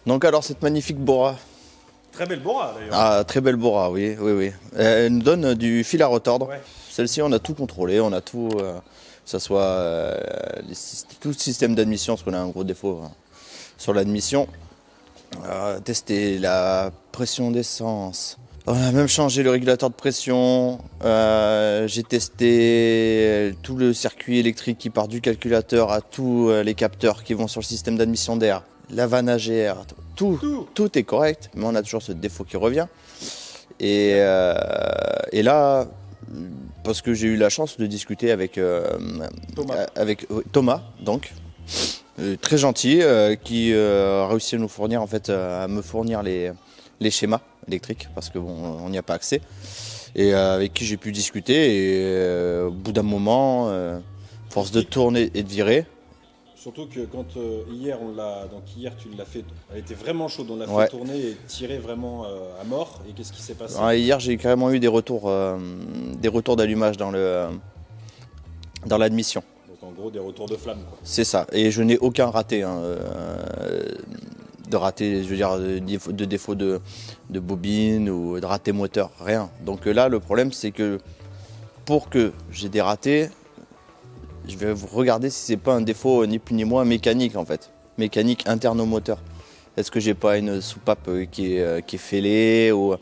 Donc alors cette magnifique Bora. Très belle Bora d'ailleurs. Ah, très belle Bora, oui. Elle nous donne du fil à retordre. Ouais. Celle-ci, on a tout contrôlé, on a tout, que ce soit tout le système d'admission, parce qu'on a un gros défaut sur l'admission. Tester la pression d'essence. On a même changé le régulateur de pression. J'ai testé tout le circuit électrique qui part du calculateur à tous les capteurs qui vont sur le système d'admission d'air. La vanne AGR, tout est correct, mais on a toujours ce défaut qui revient. Et là, parce que j'ai eu la chance de discuter avec Thomas, donc très gentil, qui a réussi à nous fournir, à me fournir les schémas électriques, parce que bon, on n'y a pas accès, et avec qui j'ai pu discuter. Et au bout d'un moment, force de tourner et de virer. Surtout que quand hier hier tu l'as fait, elle était vraiment chaude, on l'a fait Ouais. tourner et tirer vraiment à mort. Et qu'est-ce qui s'est passé? Hier, j'ai carrément eu des retours d'allumage dans l'admission. Donc en gros des retours de flamme quoi. C'est ça, et je n'ai aucun raté, de raté, je veux dire, de défaut de bobine ou de raté moteur, rien. Donc là, le problème, c'est que pour que j'ai des ratés, je vais vous regarder si c'est pas un défaut ni plus ni moins mécanique en fait, mécanique interne au moteur. Est-ce que j'ai pas une soupape qui est fêlée ou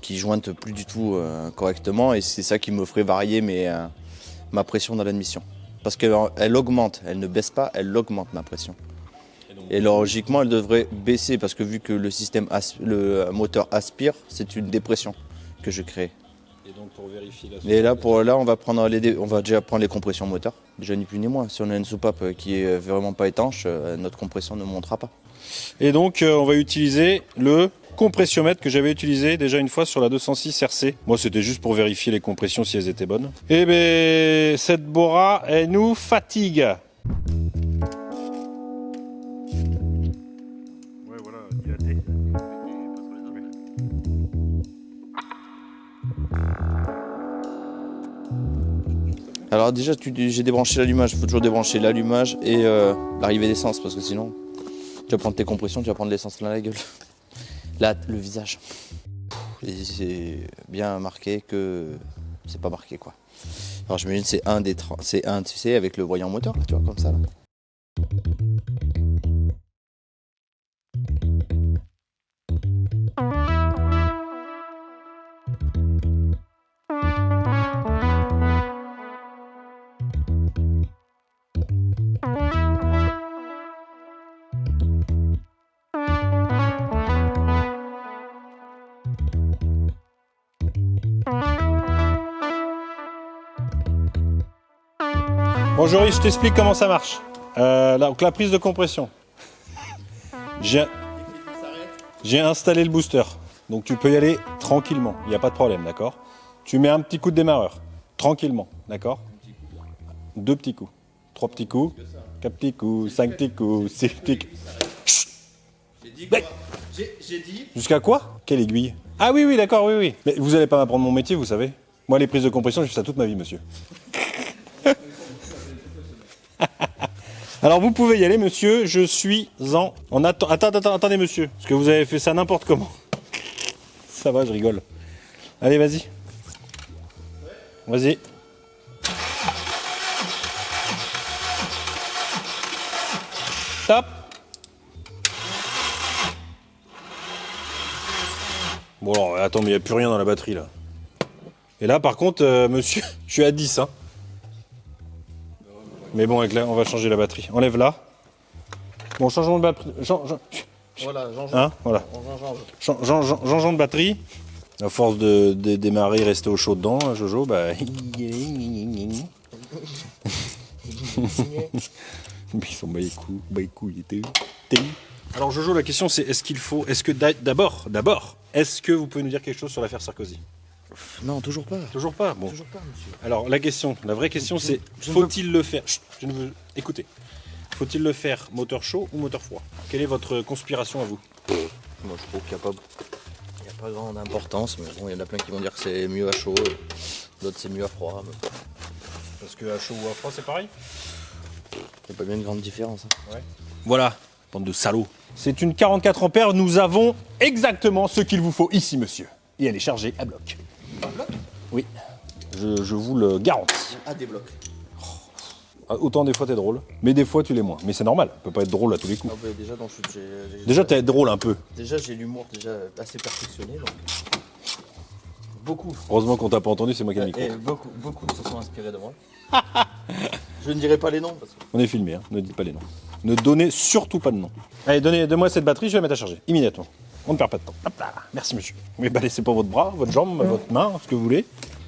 qui jointe plus du tout correctement, et c'est ça qui me ferait varier ma pression dans l'admission. Parce qu'elle augmente, elle ne baisse pas, elle augmente ma pression. Et logiquement, elle devrait baisser, parce que vu que le moteur aspire, c'est une dépression que je crée. Et donc pour vérifier la soupape. Et là, on va déjà prendre les compressions moteur, déjà ni plus ni moins. Si on a une soupape qui est vraiment pas étanche, notre compression ne montera pas. Et donc on va utiliser le compressiomètre que j'avais utilisé déjà une fois sur la 206 RC. Moi c'était juste pour vérifier les compressions si elles étaient bonnes. Et ben cette Bora, elle nous fatigue. Ouais voilà, dilaté. Alors déjà, j'ai débranché l'allumage. Il faut toujours débrancher l'allumage et l'arrivée d'essence, parce que sinon, tu vas prendre tes compressions, tu vas prendre l'essence dans la gueule. Là, le visage. Et c'est bien marqué que c'est pas marqué quoi. Alors je me dis c'est c'est un, tu sais, avec le voyant moteur, tu vois, comme ça là. Bon Joris, je t'explique comment ça marche. Donc la prise de compression. J'ai installé le booster. Donc tu peux y aller tranquillement, il n'y a pas de problème, d'accord? Tu mets un petit coup de démarreur, tranquillement, d'accord? 2 petits coups, 3 petits coups, 4 petits coups, 5 petits coups, 6 petits coups. Chut. J'ai dit. Jusqu'à quoi? Quelle aiguille? Ah oui, oui, d'accord, oui, oui. Mais vous n'allez pas m'apprendre mon métier, vous savez. Moi, les prises de compression, j'ai fait ça toute ma vie, monsieur. Alors, vous pouvez y aller, monsieur. Je suis attendez, monsieur. Parce que vous avez fait ça n'importe comment. Ça va, je rigole. Allez, vas-y. Vas-y. Top. Bon, alors, attends, mais il n'y a plus rien dans la batterie, là. Et là, par contre, monsieur, je suis à 10, hein. Mais bon, on va changer la batterie. Enlève là. Bon, changement de batterie. Voilà, Hein, voilà. Changeons de batterie. À force de démarrer, rester au chaud dedans, hein, Jojo, bah. Ils sont bas les couilles. Alors Jojo, la question c'est est-ce que d'abord, est-ce que vous pouvez nous dire quelque chose sur l'affaire Sarkozy? Non, toujours pas. Toujours pas. Bon. Toujours pas, monsieur. Alors la vraie question c'est faut-il le faire? Chut, je ne veux écoutez. Faut-il le faire moteur chaud ou moteur froid? Quelle est votre conspiration à vous? Moi, je trouve qu'il n'y a pas grande importance, mais bon, il y en a plein qui vont dire que c'est mieux à chaud, d'autres c'est mieux à froid. Mais Parce que à chaud ou à froid c'est pareil? il n'y a pas bien une grande différence. Hein. Ouais. Voilà. Bande de salauds. C'est une 44 ampères. Nous avons exactement ce qu'il vous faut ici, monsieur. Et elle est chargée à bloc. Un bloc? Oui, je vous le garantis. Ah, des blocs. Autant des fois t'es drôle, mais des fois tu l'es moins. Mais c'est normal, on peut pas être drôle à tous les coups. Ah bah, déjà, dans Chute, j'ai... Déjà t'es drôle un peu. Déjà, j'ai l'humour déjà assez perfectionné, donc... Beaucoup. Heureusement qu'on t'a pas entendu, c'est moi qui ai le micro. Et beaucoup se sont inspirés de moi. Je ne dirai pas les noms. Parce que... On est filmé, hein. Ne dites pas les noms. Ne donnez surtout pas de nom. Allez, donne-moi cette batterie, je vais la mettre à charger, immédiatement. On ne perd pas de temps. Hop là, merci monsieur. Mais balayez pas votre bras, votre jambe, votre main, ce que vous voulez.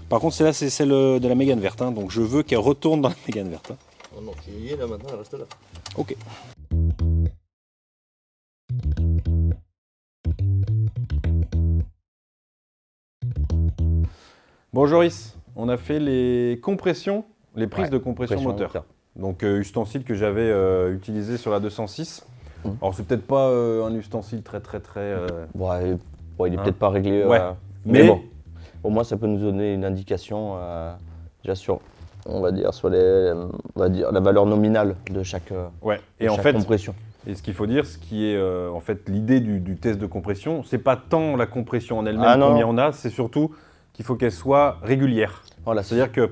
Par contre, celle-là, c'est celle de la Mégane verte, hein, donc je veux qu'elle retourne dans la Mégane verte. Hein. Oh non, tu y es là maintenant, elle reste là. Ok. Bon, Joris, on a fait les compressions, les prises de compression moteur. Donc, ustensile que j'avais utilisé sur la 206. Alors, c'est peut-être pas un ustensile très. Ouais, il est peut-être pas réglé. Ouais. Mais bon, au moins, ça peut nous donner une indication déjà sur, on va dire, la valeur nominale de chaque, ouais. de Et en chaque fait, compression. et ce qu'il faut dire, ce qui est en fait l'idée du test de compression, c'est pas tant la compression en elle-même, combien on a, c'est surtout qu'il faut qu'elle soit régulière. Voilà, c'est-à-dire que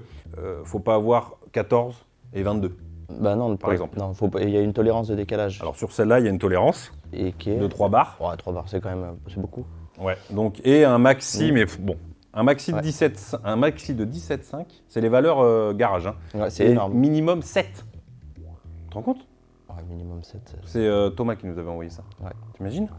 faut pas avoir 14 et 22. Bah non, par exemple. Non, il y a une tolérance de décalage. Alors sur celle-là, il y a une tolérance et qui est de 3 bars. Ouais, 3 bars, c'est quand même c'est beaucoup. Ouais. Donc et un maxi, mais bon, un maxi de 17,5, c'est les valeurs garage. Hein. Ouais, c'est et énorme. Minimum 7. Tu te rends compte? Ouais, minimum 7. C'est Thomas qui nous avait envoyé ça. Ouais. T'imagines?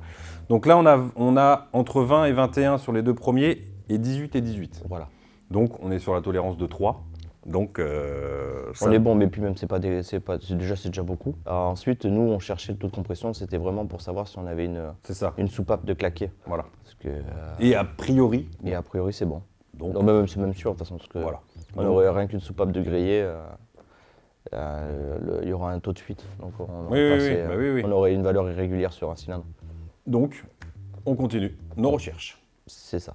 Donc là, on a entre 20 et 21 sur les deux premiers et 18 et 18. Voilà. Donc on est sur la tolérance de 3. Donc on est bon, mais puis même c'est déjà beaucoup. Alors, ensuite, nous on cherchait le taux de compression, c'était vraiment pour savoir si on avait une soupape de claquer. Voilà. Parce que, et a priori. Et a priori c'est bon. Donc non, c'est même sûr de toute façon parce que voilà. on aurait rien qu'une soupape de grillé. Il y aura un taux de fuite. Donc on aurait une valeur irrégulière sur un cylindre. Donc on continue nos recherches. C'est ça.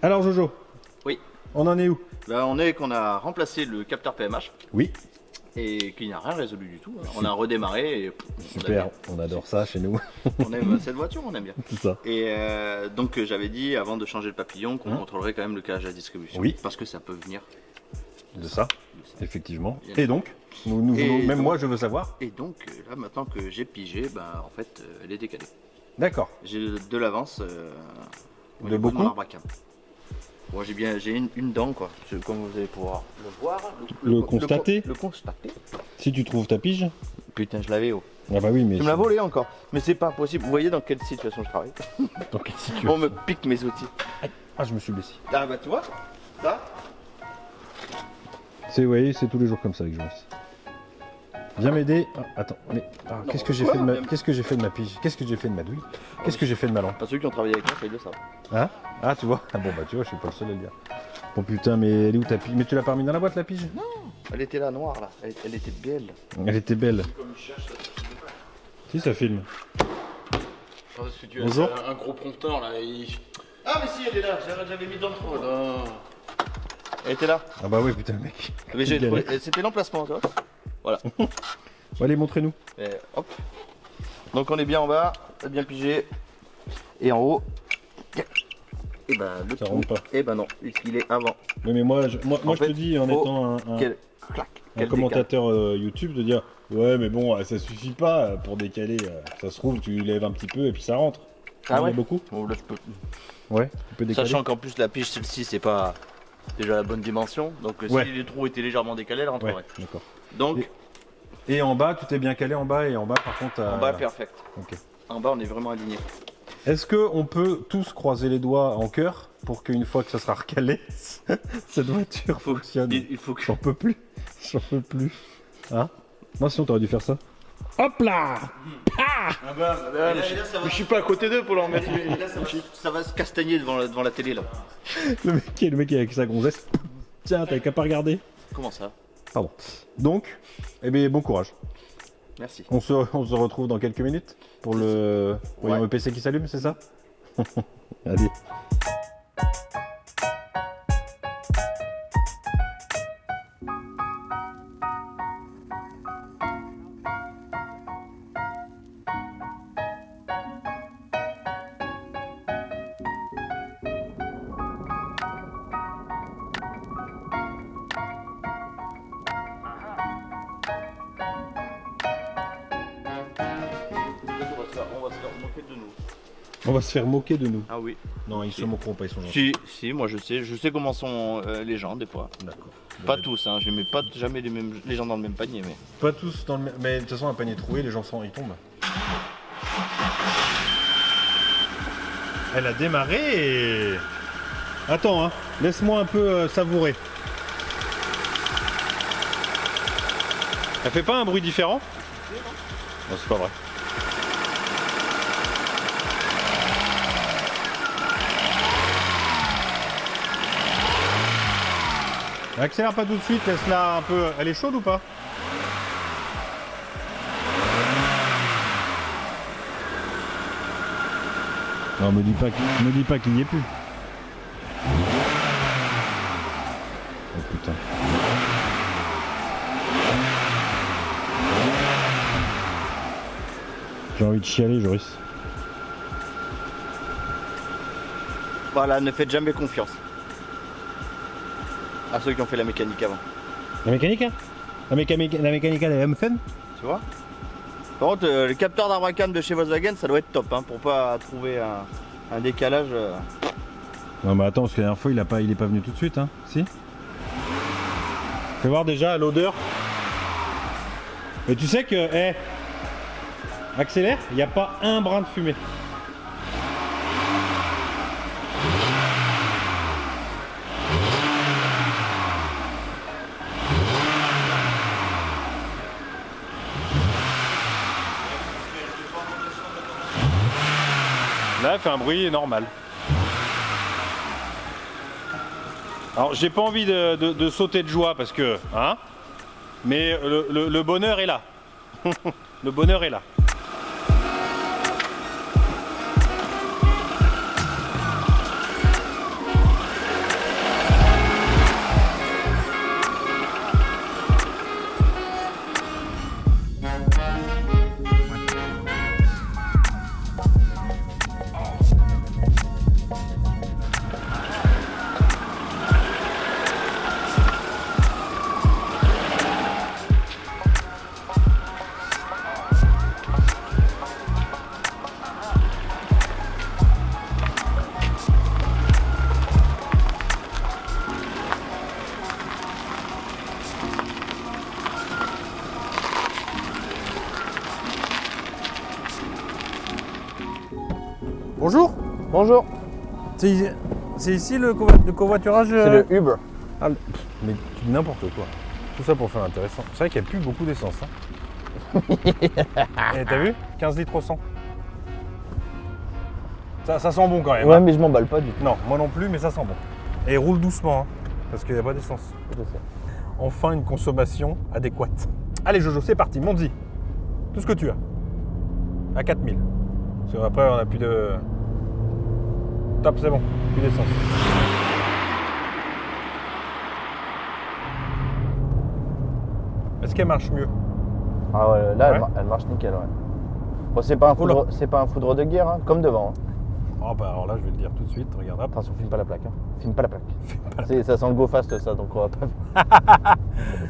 Alors Jojo, oui. On en est où? Ben, on est qu'on a remplacé le capteur PMH. Oui. Et qu'il n'y a rien résolu du tout. Hein. On a redémarré et super, on adore ça chez nous. On aime cette voiture, on aime bien. C'est ça. Et donc j'avais dit avant de changer le papillon qu'on contrôlerait quand même le calage à distribution. Oui. Parce que ça peut venir de ça. Effectivement. Et donc nous voulons, même moi je veux savoir. Et donc là maintenant que j'ai pigé, ben, en fait elle est décalée. D'accord. J'ai de l'avance. De beaucoup. Bon, j'ai une dent quoi, comme vous allez pouvoir le voir. Le constater. Le constater. Si tu trouves ta pige. Putain, je l'avais haut. Ah bah oui, mais. Tu me l'as volé encore. Mais c'est pas possible. Vous voyez dans quelle situation je travaille? Dans quelle situation? On me pique mes outils. Ah, je me suis blessé. Ah bah tu vois, là. C'est tous les jours comme ça avec Joris. Viens m'aider. Ah, attends, mais qu'est-ce que j'ai fait de ma pige? Qu'est-ce que j'ai fait de ma douille? Qu'est-ce que j'ai fait de ma lampe? Pas ceux qui ont travaillé avec moi, ça ils le savent. Hein? Ah, tu vois? Ah bon, bah tu vois, je suis pas le seul à le dire. Bon putain, mais elle est où ta pige? Mais tu l'as pas remis dans la boîte la pige? Non, elle était là, noire là. Elle était belle. Elle était belle. Si, ça filme. Bonjour. Un gros prompteur là. Ah, mais si, elle est là. J'avais mis dans le trou. Là. Elle était là. Ah bah oui, putain, le mec. Mais c'était l'emplacement, tu vois. Voilà. Bon, allez, montrez-nous. Et hop. Donc on est bien en bas, bien pigé. Et en haut. Et ben le ça trou. rentre pas. Et ben non, il est avant. Oui, mais moi je te dis en étant un commentateur YouTube de dire ouais mais bon ça suffit pas pour décaler. Ça se trouve tu lèves un petit peu et puis ça rentre. Ah ouais. Beaucoup. Bon, là, je peux. Ouais. Tu peux décaler. Sachant qu'en plus la pige celle-ci c'est pas déjà la bonne dimension, donc si les trous étaient légèrement décalés, elle rentrerait. Ouais, d'accord. Donc. Et en bas, tout est bien calé en bas et en bas par contre. En bas perfect. Ok. En bas on est vraiment aligné. Est-ce qu'on peut tous croiser les doigts en cœur pour qu'une fois que ça sera recalé, cette voiture fonctionne? Il faut que... J'en peux plus. J'en peux plus. Hein? Non, sinon t'aurais dû faire ça. Hop là! Je suis pas à côté d'eux pour leur mettre. Ça va se castagner devant la télé là. Le mec est avec sa gonzesse. Tiens, t'avais qu'à pas regarder. Comment ça? Pardon. Donc, eh bien, bon courage. Merci. On se retrouve dans quelques minutes pour le PC qui s'allume, c'est ça? Allez. On va se faire moquer de nous. Ah oui. Non, ils se moqueront pas, ils sont gentils. Si, moi je sais comment sont les gens des fois. D'accord. Pas tous, hein, je mets pas jamais les gens dans le même panier, mais. Pas tous dans le même. Mais de toute façon, un panier troué, les gens ils tombent. Elle a démarré et. Attends, hein. Laisse-moi un peu savourer. Elle fait pas un bruit différent? Non, c'est pas vrai. Accélère pas tout de suite, laisse-la un peu. Elle est chaude ou pas? Non, me dis pas qu'il n'y est plus. Oh putain. J'ai envie de chialer, Joris. Voilà, ne faites jamais confiance à ceux qui ont fait la mécanique avant. La mécanique, hein? La mécanique elle est fun? Tu vois? Par contre, le capteur d'Arbacam de chez Volkswagen, ça doit être top hein, pour pas trouver un décalage. Non mais attends, parce que la dernière fois il est pas venu tout de suite, hein? Si? Fais voir déjà l'odeur. Et tu sais que, accélère, il n'y a pas un brin de fumée. Là, elle fait un bruit normal. Alors, j'ai pas envie de sauter de joie parce que, hein, mais le bonheur est là. Le bonheur est là. Bonjour, Bonjour, c'est ici le covoiturage c'est le Uber. Ah, mais n'importe quoi. Tout ça pour faire intéressant. C'est vrai qu'il n'y a plus beaucoup d'essence. Hein. Et t'as vu 15 litres au 100. Ça sent bon quand même. Ouais, hein. mais je m'emballe pas du tout. Non, moi non plus, mais ça sent bon. Et roule doucement, hein, parce qu'il n'y a pas d'essence. Je sais. Enfin une consommation adéquate. Allez Jojo, c'est parti, monte-y. Tout ce que tu as. À 4000. Parce qu'après on n'a plus de... Top, c'est bon, plus d'essence. Est-ce qu'elle marche mieux? Ah ouais, là Ouais. elle marche nickel, ouais. Bon, c'est pas un foudre de guerre, hein, comme devant. Hein. Oh bah alors là je vais te dire tout de suite, regarde hop. Attention, filme pas la plaque. Hein. Filme pas la plaque. Ça sent le go fast ça, donc on va pas...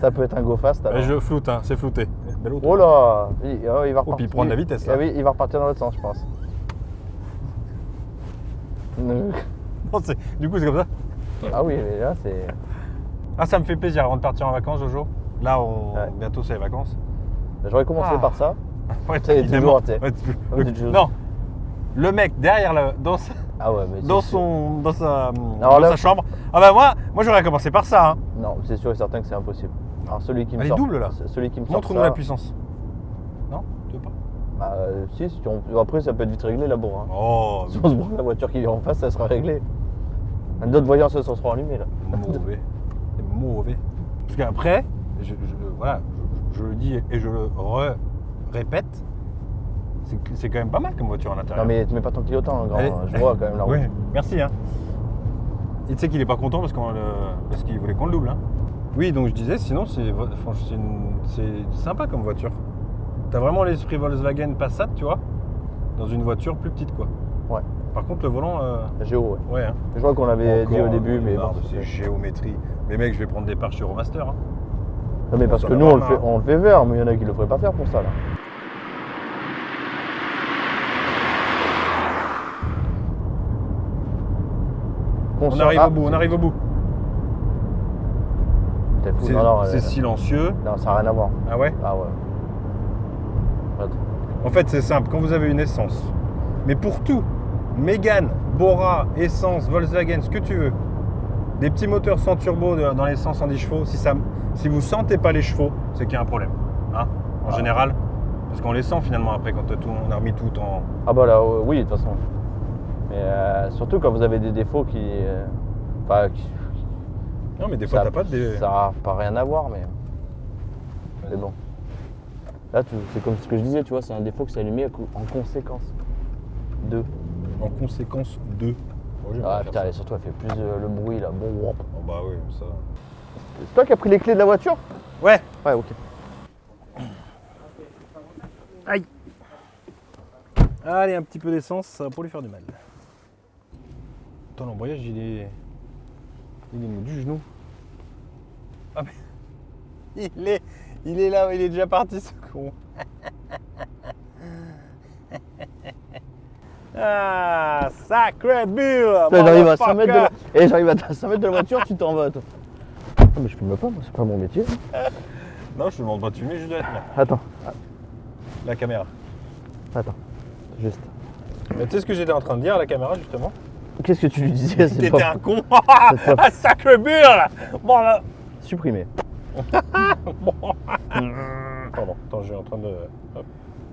Ça peut être un go fast. Alors. Je floute, hein, c'est flouté. Belle auto. Oh là, il va Oh, repartir. puis il prend de la vitesse là. Ah oui, il va repartir dans l'autre sens, je pense. Non, du coup c'est comme ça. Ah oui, mais là c'est... Ah ça me fait plaisir avant de partir en vacances Jojo. Là Ouais. bientôt c'est les vacances. J'aurais commencé Ah. par ça. Ouais, C'est évidemment. toujours, tu sais. Ouais, toujours. Ouais, c'est toujours- Non. Le mec derrière Ah ouais, mais dans c'est sûr. sa Alors là- chambre. Ah bah moi j'aurais commencé par ça. Hein. Non, c'est sûr et certain que c'est impossible. Alors celui qui me Elle est sort... double, là. Celui qui me sort Montre-nous ça... la puissance. Non, tu veux pas? Bah si après ça peut être vite réglé là-bas. Hein. Oh, Si on se branle la voiture qui est en face, ça sera réglé. D'autres voyants se seront allumés là. mauvais. C'est mauvais. Parce qu'après, voilà, je le dis et je le répète, c'est quand même pas mal comme voiture à l'intérieur. Non mais tu mets pas ton clignotant, grand. Allez. Je vois quand même la route. Oui, merci. Hein. Et tu sais qu'il est pas content parce qu'il voulait qu'on le double. Hein. Oui, donc je disais, sinon c'est sympa comme voiture. T'as vraiment l'esprit Volkswagen Passat, tu vois, dans une voiture plus petite quoi. Ouais. Par contre, le volant, Géo, ouais. ouais. Hein. Je crois qu'on l'avait dit au Encore, début, mais marre bon. de ces géométries. Mais mec, je vais prendre des parts chez Euromaster. Hein. Non mais parce Ça que en a nous on le marre. fait, on le fait vert, mais il y en a qui le feraient pas faire pour ça là. On arrive au bout, on arrive au bout. T'es fou. C'est Non, c'est silencieux. non, ça n'a rien à voir. Ah ouais? Ah ouais. Attends. En fait, c'est simple. Quand vous avez une essence, mais pour tout, Mégane, Bora, essence, Volkswagen, ce que tu veux, des petits moteurs sans turbo dans les 110 chevaux, si vous sentez pas les chevaux, c'est qu'il y a un problème. Hein, en général. Parce qu'on les sent finalement après quand on a remis tout en... Ah bah là, oui, de toute façon. Mais surtout quand vous avez des défauts Non mais des fois t'as pas de... Ça n'a pas rien à voir, mais bon. Là, c'est comme ce que je disais, tu vois, c'est un défaut que c'est allumé en conséquence. 2. En conséquence 2. Ah putain, et surtout elle fait plus le bruit là. Bon, Oh bah oui, ça... c'est toi qui as pris les clés de la voiture? Ouais. Ouais, ok. Aïe. Allez, un petit peu d'essence, ça va pas lui faire du mal. Attends, l'embrayage, il est mou du genou. Ah mais... Il est là, il est déjà parti ce con. Ah, sacré bulle. J'arrive à 100 mètres de la... j'arrive à 100 mètres de la voiture, tu t'en vas toi. Ah mais je filme pas, moi c'est pas mon métier. Non, je te demande pas de filmer, je dois être là. Attends, La caméra. attends, juste. Mais tu sais ce que j'étais en train de dire à la caméra justement? Qu'est-ce que tu lui disais? T'étais pas... un con. pas- Ah, sacré bulle. Bon là. Supprimé. Pardon, attends, je suis en train de... Hop,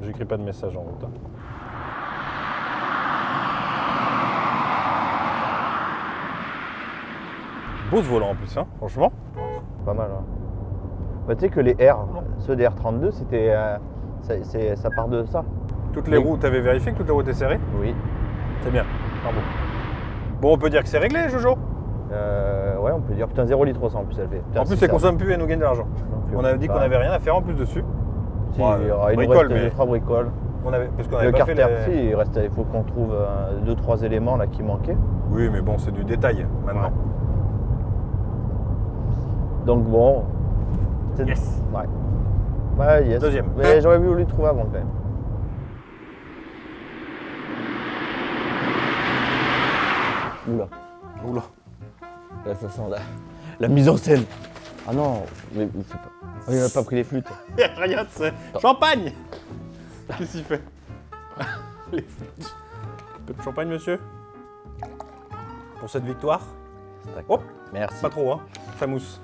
j'écris pas de message en route. Hein. Beau ce volant en plus, hein, franchement. Pas mal, hein. Bah, tu sais que les R, ceux des R32, c'était... ça part de ça. Toutes les Oui. roues, t'avais vérifié que toutes les roues étaient serrées? Oui. C'est bien, bravo. Bon, on peut dire que c'est réglé, Jojo. Ouais, on peut dire, putain, 0 litre au 100 en plus elle fait. Putain, En plus, c'est elle ça. consomme plus et nous gagne de l'argent. Donc, On avait dit qu'on bah, avait rien à faire en plus dessus. Si, Bon, il nous bricole, reste mais 2-3 bricoles. Parce qu'on Le avait pas fait carter, les... si, il faut qu'on trouve 2-3 éléments là qui manquaient. Oui, mais bon, c'est du détail maintenant. Ouais. Donc bon. Yes. Ouais. Ouais, yes. Deuxième. Mais j'aurais voulu le trouver avant quand même. Oula. Oula. Là, ça sent la mise en scène. Ah non, mais il fait pas. Oh, il n'a pas pris les flûtes. Regarde, c'est champagne. Qu'est-ce qu'il fait? Les flûtes. Un peu de champagne, monsieur? Pour cette victoire? Hop, Merci. pas trop, hein. Ça mousse.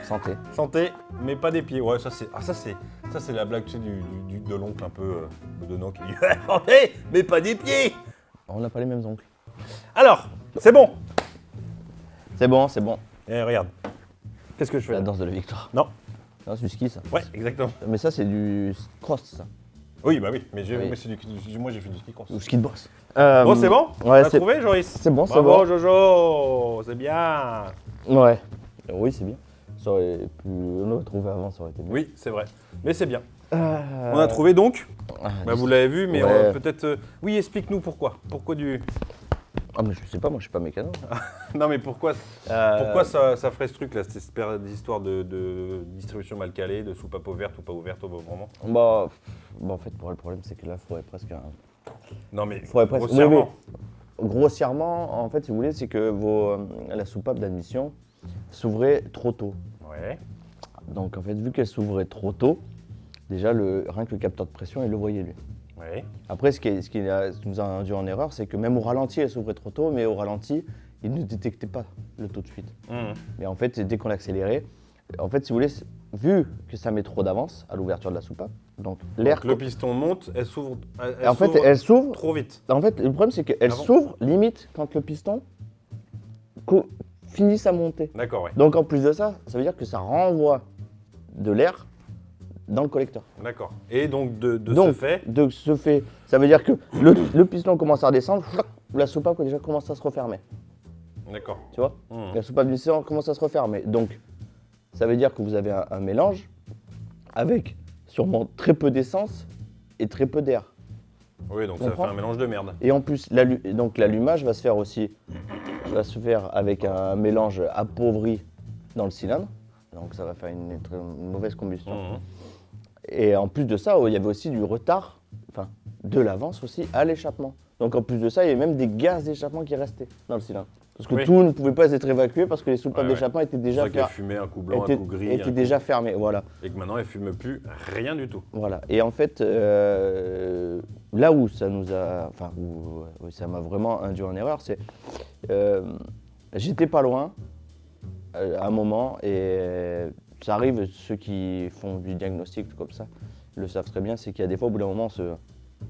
Santé. Santé, mais pas des pieds. Ouais, ça c'est la blague, tu sais, de l'oncle un peu bedonnant qui dit santé, mais pas des pieds. On n'a pas les mêmes oncles. Alors, c'est bon. C'est bon, c'est bon. Et regarde. Qu'est-ce que je fais La là? danse de la victoire. Non. Non, c'est du ski ça. Ouais, exactement. Mais ça, c'est du cross ça. Oui, bah oui, mais Oui. moi j'ai fait du ski cross. Ou ski de boss. Bon, c'est bon? Ouais, T'as c'est trouvé, Joris? c'est bon, c'est Bravo, bon. Jojo, c'est bien. Ouais. Oui, c'est bien. Ça aurait pu. On l'aurait trouvé avant, ça aurait été mieux. Oui, c'est vrai. Mais c'est bien. On a trouvé donc. Bah, vous l'avez vu, mais Ouais. peut-être. Oui, explique-nous pourquoi. Pourquoi du. Ah, mais je sais pas, moi je suis pas mécano. Non, mais pourquoi ça ferait ce truc là, cette espèce d'histoire de distribution mal calée, de soupape ouverte ou pas ouverte au bon moment? Bah, en fait, pour le problème, c'est que là, il faudrait presque un. Non, mais Faudrait presque. grossièrement. Oui. Grossièrement, en fait, si vous voulez, c'est que la soupape d'admission s'ouvrait trop tôt. Ouais. Donc, en fait, vu qu'elle s'ouvrait trop tôt, déjà, rien que le capteur de pression, il le voyait lui. Ouais. Après, ce qui nous a induit en erreur, c'est que même au ralenti, elle s'ouvrait trop tôt, mais au ralenti, il ne détectait pas le taux de fuite. Mais en fait, dès qu'on accélérait, en fait, si vous voulez, vu que ça met trop d'avance à l'ouverture de la soupape, donc l'air. Donc, le piston monte, elle s'ouvre. En fait, elle s'ouvre. trop vite. En fait, le problème, c'est qu'elle Ah bon s'ouvre limite quand le piston finit sa montée. D'accord, ouais. Donc, en plus de ça, ça veut dire que ça renvoie de l'air dans le collecteur. D'accord. Et donc, de ce fait, ça veut dire que le piston commence à redescendre, la soupape déjà commence à se refermer. D'accord. Tu vois La soupape du piston commence à se refermer. Donc, ça veut dire que vous avez un mélange avec sûrement très peu d'essence et très peu d'air. Oui, donc ça fait un mélange de merde. Et en plus, donc l'allumage va se faire aussi avec un mélange appauvri dans le cylindre. Donc ça va faire une mauvaise combustion. Et en plus de ça, il y avait aussi du retard, enfin de l'avance aussi à l'échappement. Donc en plus de ça, il y avait même des gaz d'échappement qui restaient dans le cylindre. Parce que Oui. tout ne pouvait pas être évacué parce que les soupapes Ouais, d'échappement étaient C'est déjà ça qu'elle fermées. fumait un coup blanc, un coup gris. un Étaient coup- déjà fermées, voilà. Et que maintenant, elle fume plus rien du tout. Voilà. Et en fait, là où ça nous a, enfin, où ça m'a vraiment induit en erreur, c'est, j'étais pas loin à un moment, et ça arrive, ceux qui font du diagnostic comme ça le savent très bien, c'est qu'il y a des fois, au bout d'un moment,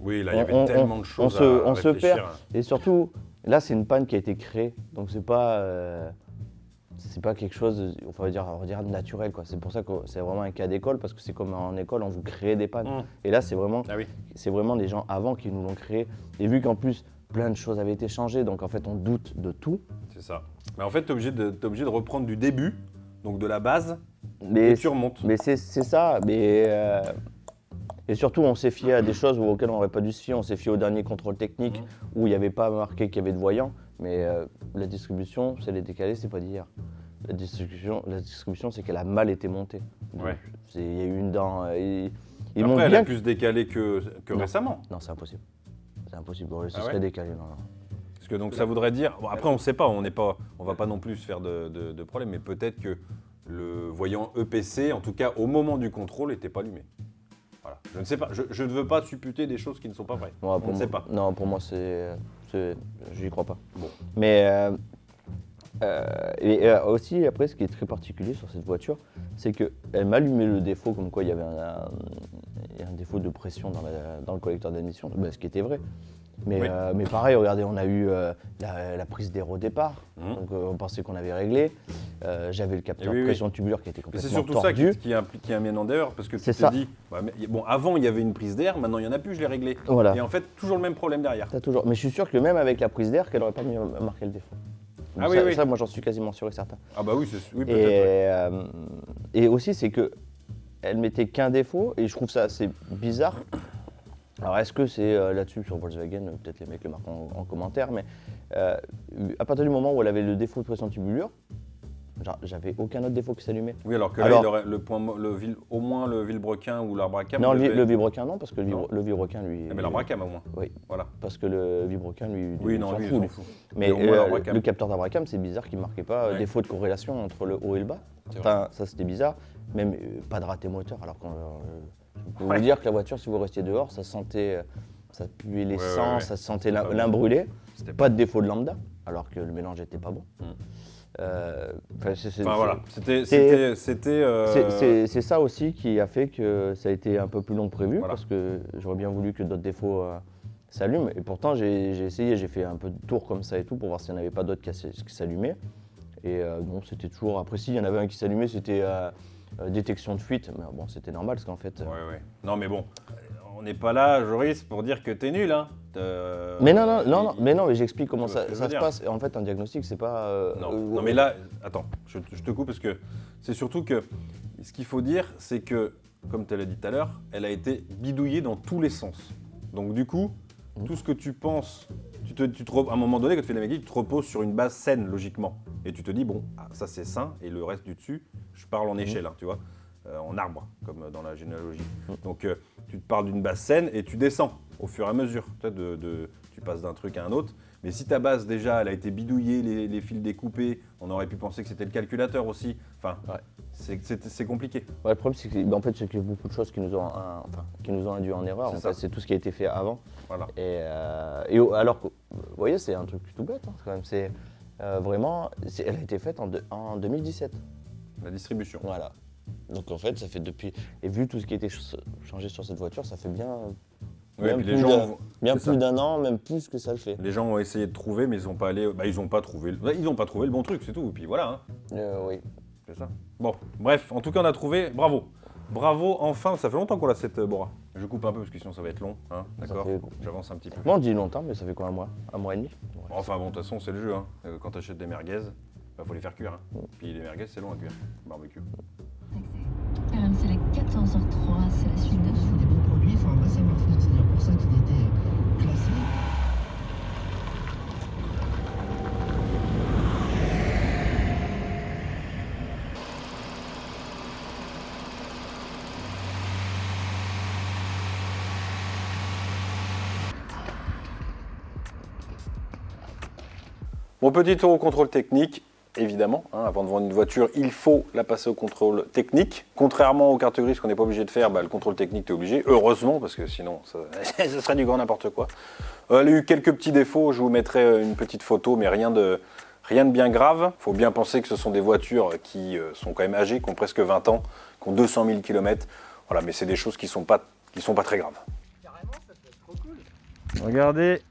Oui, là, il y avait On- tellement de choses on à se réfléchir. perd. Et surtout, là, c'est une panne qui a été créée, donc c'est pas quelque chose, on va dire naturel, quoi. C'est pour ça que c'est vraiment un cas d'école, parce que c'est comme en école, on vous crée des pannes. Mm. Et là, c'est vraiment Ah oui. les gens avant qui nous l'ont créé. Et vu qu'en plus, plein de choses avaient été changées, donc en fait, on doute de tout. C'est ça. Mais en fait, t'es obligé de reprendre du début, donc de la base, Mais, et tu remontes. mais c'est ça. Et surtout, on s'est fié à des choses auxquelles on n'aurait pas dû se fier. On s'est fié au dernier contrôle technique où il n'y avait pas marqué qu'il y avait de voyants. Mais la distribution, si elle est décalée, c'est pas d'hier. La distribution, c'est qu'elle a mal été montée. Ouais. Il y a eu une dent. Ils Après, montent elle bien. a plus décalé que Non. récemment. Non, c'est impossible. C'est impossible. Ce Ah serait ouais décalé. Non, non. Parce que donc ça voudrait dire. Bon, après, on ne sait pas, on va pas non plus se faire de problème, mais peut-être que le voyant EPC, en tout cas au moment du contrôle, n'était pas allumé. Voilà. Je ne sais pas. Je ne veux pas supputer des choses qui ne sont pas vraies. Ouais, On pour ne sait moi- pas. Non, pour moi, j'y crois pas. Bon. Mais aussi, après, ce qui est très particulier sur cette voiture, c'est qu'elle m'a allumé le défaut, comme quoi il y avait un défaut de pression dans le collecteur d'admission, bah, ce qui était vrai. Mais, Oui. mais pareil, regardez, on a eu la prise d'air au départ, Mhm. donc on pensait qu'on avait réglé. J'avais le capteur Et oui, de oui. pression tubulaire qui était Mais c'est complètement surtout ça tordu. qui amène en erreur, parce que tu C'est te ça. dis, bah, mais, bon, avant il y avait une prise d'air, maintenant il n'y en a plus, je l'ai réglé. Voilà. Et en fait, toujours le même problème derrière. T'as toujours... Mais je suis sûr que même avec la prise d'air, qu'elle n'aurait pas marqué le défaut. Ah Donc oui, ça, oui. ça, moi j'en suis quasiment sûr et certain. Ah bah oui, oui peut-être. Ouais. Et aussi, c'est que elle mettait qu'un défaut, et je trouve ça assez bizarre. Alors, est-ce que c'est là-dessus, sur Volkswagen, peut-être les mecs le marquent en commentaire, mais à partir du moment où elle avait le défaut de pression tubulaire, j'avais aucun autre défaut qui s'allumait. Oui, alors que Alors- là, il aurait au moins le vilebrequin ou l'arbre-à-cam. Non, devait- le vibrequin, non, parce que Non. le vibrequin, lui. Ah, mais l'arbre-à-cam au moins. Oui, Voilà. parce que le vibrequin, lui, Oui, il non, s'en lui, fout, il s'en lui. fout. Mais au moins l'arbre-à-cam. le capteur d'Abracam, c'est bizarre qu'il ne marquait pas Ouais. défaut de corrélation entre le haut et le bas. C'est Enfin, ça c'était bizarre. Même pas de raté moteur. Alors qu'on je peux Ouais. vous dire que la voiture, si vous restiez dehors, ça sentait, ça puait l'essence, ouais. ça sentait Pas l'un bon. brûlé. C'était Pas de défaut de lambda, alors que le mélange n'était pas bon. Mm. Enfin, voilà. C'était. c'est ça aussi qui a fait que ça a été un peu plus long que prévu, Voilà. parce que j'aurais bien voulu que d'autres défauts s'allument. Et pourtant, j'ai essayé, j'ai fait un peu de tour comme ça et tout pour voir s'il n'y en avait pas d'autres qui s'allumaient. Et non, c'était toujours. Après, s'il y en avait un qui s'allumait, c'était détection de fuite. Mais bon, c'était normal, parce qu'en fait. Ouais. Non, mais bon, on n'est pas là, Joris, pour dire que t'es nul, hein. Mais non, mais j'explique comment Tu vois ça, ce que je ça veux se dire. passe. En fait, un diagnostic, c'est pas. Non, mais là, attends, je te coupe parce que c'est surtout que ce qu'il faut dire, c'est que, comme tu l'as dit tout à l'heure, elle a été bidouillée dans tous les sens. Donc du coup, tout ce que tu penses, à un moment donné, quand tu fais de la mécanique, tu te reposes sur une base saine, logiquement. Et tu te dis, bon, ça c'est sain, et le reste du dessus, je parle en échelle, hein, tu vois, en arbre, comme dans la généalogie. Donc tu te parles d'une base saine et tu descends au fur et à mesure. Tu passes d'un truc à un autre. Mais si ta base déjà, elle a été bidouillée, les fils découpés, on aurait pu penser que c'était le calculateur aussi. Enfin, Ouais. c'est compliqué. Ouais, le problème, c'est que, en fait, c'est qu'il y a beaucoup de choses qui nous ont induit en erreur. C'est En ça. fait, c'est tout ce qui a été fait avant. Voilà. Alors que, vous voyez, c'est un truc tout bête, hein, quand même. C'est vraiment, elle a été faite en 2017. La distribution. Voilà. Donc en fait, ça fait depuis. Et vu tout ce qui a été changé sur cette voiture, ça fait bien, Ouais, bien puis plus les gens, bien c'est plus ça. d'un an, même plus que ça le fait. Les gens ont essayé de trouver, mais ils n'ont pas allé. Bah, ils n'ont pas trouvé. Ils n'ont pas trouvé le bon truc, c'est tout. Et puis voilà. Hein. Oui. C'est ça. Bon, bref, en tout cas, on a trouvé. Bravo. Bravo, enfin. Ça fait longtemps qu'on a cette Bora. Je coupe un peu parce que sinon ça va être long. Hein, d'accord. fait- J'avance un petit peu. Moi, on dit longtemps, mais ça fait quoi, un mois et demi. Ouais. Enfin bon, de toute façon, c'est le jeu. Hein. Quand tu achètes des merguez, faut les faire cuire. Hein. Puis les merguez, c'est long à cuire. Barbecue. C'est la 14h03, c'est la suite de Il faut des bons produits, il faut un vrai savoir-faire. C'est d'ailleurs pour ça qu'il était classé. Mon petit tour au contrôle technique, évidemment. Avant de vendre une voiture, il faut la passer au contrôle technique. Contrairement aux cartes grises qu'on n'est pas obligé de faire, le contrôle technique, tu es obligé. Heureusement, parce que sinon, ça serait du grand n'importe quoi. Elle a eu quelques petits défauts. Je vous mettrai une petite photo, mais rien de bien grave. Il faut bien penser que ce sont des voitures qui sont quand même âgées, qui ont presque 20 ans, qui ont 200 000 km. Voilà, mais c'est des choses qui sont pas très graves. Carrément, ça peut être trop cool. Regardez,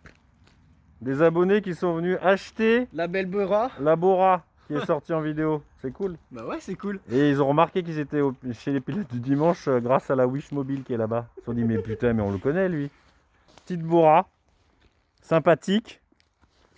des abonnés qui sont venus acheter La belle Bora. la Bora qui est sortie en vidéo. C'est cool. Bah ouais, c'est cool. Et ils ont remarqué qu'ils étaient chez les pilotes du dimanche grâce à la Wish Mobile qui est là-bas. Ils se sont dit, mais putain, mais on le connaît lui. Petite Bora, sympathique.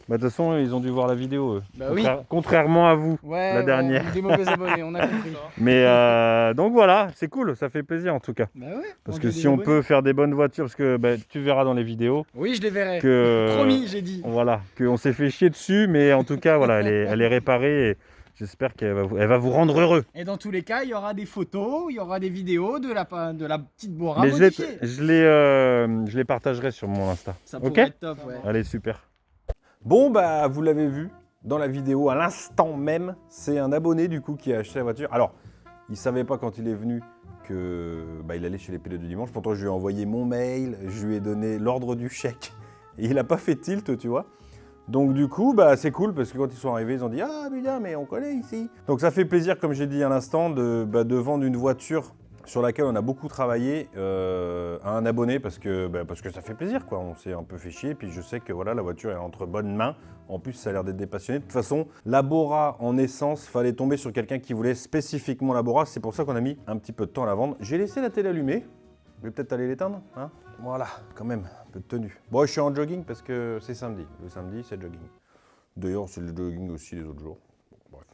Bah, de toute façon, ils ont dû voir la vidéo, eux. Bah oui. Contrairement à vous, Ouais, la dernière. Des mauvais abonnés, on a compris. Mais donc voilà, c'est cool, ça fait plaisir en tout cas. Bah ouais. Parce on que veut si des on abonnés. peut faire des bonnes voitures, parce que tu verras dans les vidéos Oui, je les verrai. que Promis, j'ai dit. voilà, qu'on s'est fait chier dessus, mais en tout cas voilà, elle est réparée et j'espère qu'elle va vous rendre heureux. Et dans tous les cas, il y aura des photos, il y aura des vidéos de la petite Bora Mais modifiée. je les partagerai sur mon Insta. Ça Ok. pourrait être top, ouais. Allez, super. Bon, bah, vous l'avez vu dans la vidéo, à l'instant même, c'est un abonné du coup qui a acheté la voiture. Alors, il savait pas quand il est venu que il allait chez les pilotes du dimanche. Pourtant, je lui ai envoyé mon mail, je lui ai donné l'ordre du chèque et il a pas fait tilt, tu vois. Donc du coup, c'est cool parce que quand ils sont arrivés, ils ont dit « Ah, putain, mais on connaît ici ». Donc ça fait plaisir, comme j'ai dit à l'instant, de vendre une voiture sur laquelle on a beaucoup travaillé à un abonné parce que ça fait plaisir, quoi. On s'est un peu fait chier, puis je sais que voilà, la voiture est entre bonnes mains. En plus, ça a l'air d'être des passionnés. De toute façon, la Bora en essence, fallait tomber sur quelqu'un qui voulait spécifiquement la Bora. C'est pour ça qu'on a mis un petit peu de temps à la vendre. J'ai laissé la télé allumée. Je vais peut-être aller l'éteindre, hein. Voilà, quand même, un peu de tenue. Bon, je suis en jogging parce que c'est samedi. Le samedi, c'est jogging. D'ailleurs, c'est le jogging aussi les autres jours. Bon, bref.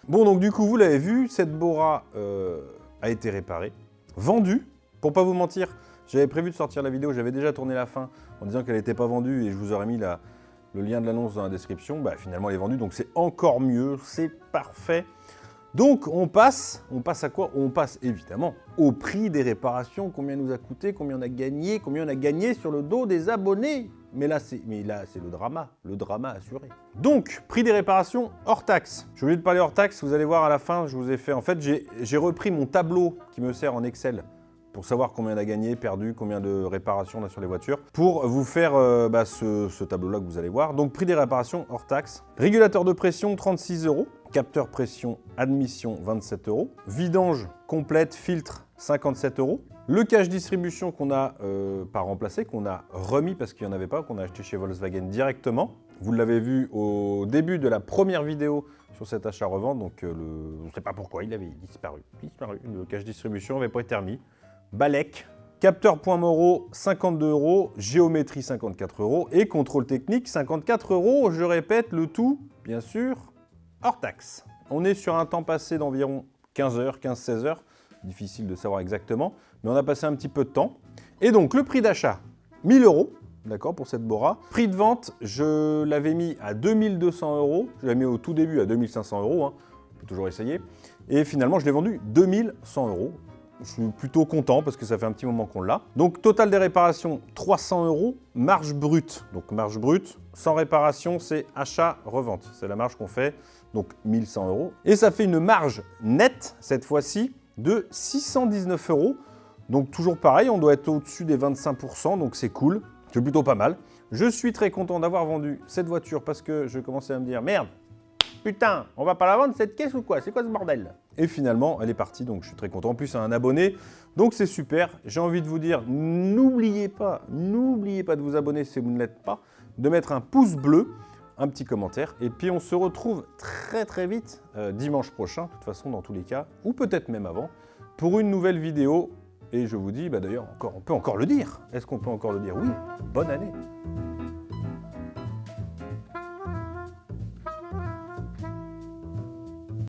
Bon, donc du coup, vous l'avez vu, cette Bora a été réparée, vendue. Pour pas vous mentir, j'avais prévu de sortir la vidéo, j'avais déjà tourné la fin en disant qu'elle n'était pas vendue et je vous aurais mis le lien de l'annonce dans la description. Finalement, elle est vendue, donc c'est encore mieux, c'est parfait. Donc, on passe à quoi? On passe évidemment au prix des réparations, combien nous a coûté, combien on a gagné sur le dos des abonnés. Mais là, c'est le drama assuré. Donc, prix des réparations hors taxe. J'ai oublié de parler hors taxe, vous allez voir à la fin, je vous ai fait, en fait, j'ai repris mon tableau qui me sert en Excel pour savoir combien on a gagné, perdu, combien de réparations on a sur les voitures, pour vous faire ce tableau-là que vous allez voir. Donc, prix des réparations hors taxe. Régulateur de pression, 36 €. Capteur pression, admission, 27 €. Vidange complète, filtre, 57 €. Le cache distribution qu'on a pas remplacé, qu'on a remis parce qu'il n'y en avait pas, qu'on a acheté chez Volkswagen directement. Vous l'avez vu au début de la première vidéo sur cet achat-revente, donc je ne sais pas pourquoi, il avait disparu. Le cache distribution n'avait pas été remis. Balek, capteur point Moro, 52 €, géométrie, 54 € et contrôle technique, 54 €. Je répète, le tout, bien sûr, hors taxe. On est sur un temps passé d'environ 15 heures, 15-16 heures. Difficile de savoir exactement, mais on a passé un petit peu de temps. Et donc, le prix d'achat, 1 000 €, d'accord, pour cette Bora. Prix de vente, je l'avais mis à 2 200 €. Je l'avais mis au tout début à 2 500 €, hein. On peut toujours essayer. Et finalement, je l'ai vendu 2 100 €. Je suis plutôt content parce que ça fait un petit moment qu'on l'a. Donc, total des réparations, 300 €. Marge brute. Donc, marge brute, sans réparation, c'est achat-revente. C'est la marge qu'on fait, donc 1 100 €. Et ça fait une marge nette, cette fois-ci, de 619 €. Donc, toujours pareil, on doit être au-dessus des 25%, donc c'est cool. C'est plutôt pas mal. Je suis très content d'avoir vendu cette voiture parce que je commençais à me dire « Merde, putain, on va pas la vendre cette caisse ou quoi? C'est quoi ce bordel ?» Et finalement, elle est partie, donc je suis très content. En plus, c'est un abonné, donc c'est super. J'ai envie de vous dire, n'oubliez pas de vous abonner si vous ne l'êtes pas, de mettre un pouce bleu, un petit commentaire, et puis on se retrouve très très vite, dimanche prochain, de toute façon dans tous les cas, ou peut-être même avant, pour une nouvelle vidéo. Et je vous dis, d'ailleurs, on peut encore le dire. Est-ce qu'on peut encore le dire? Oui, bonne année.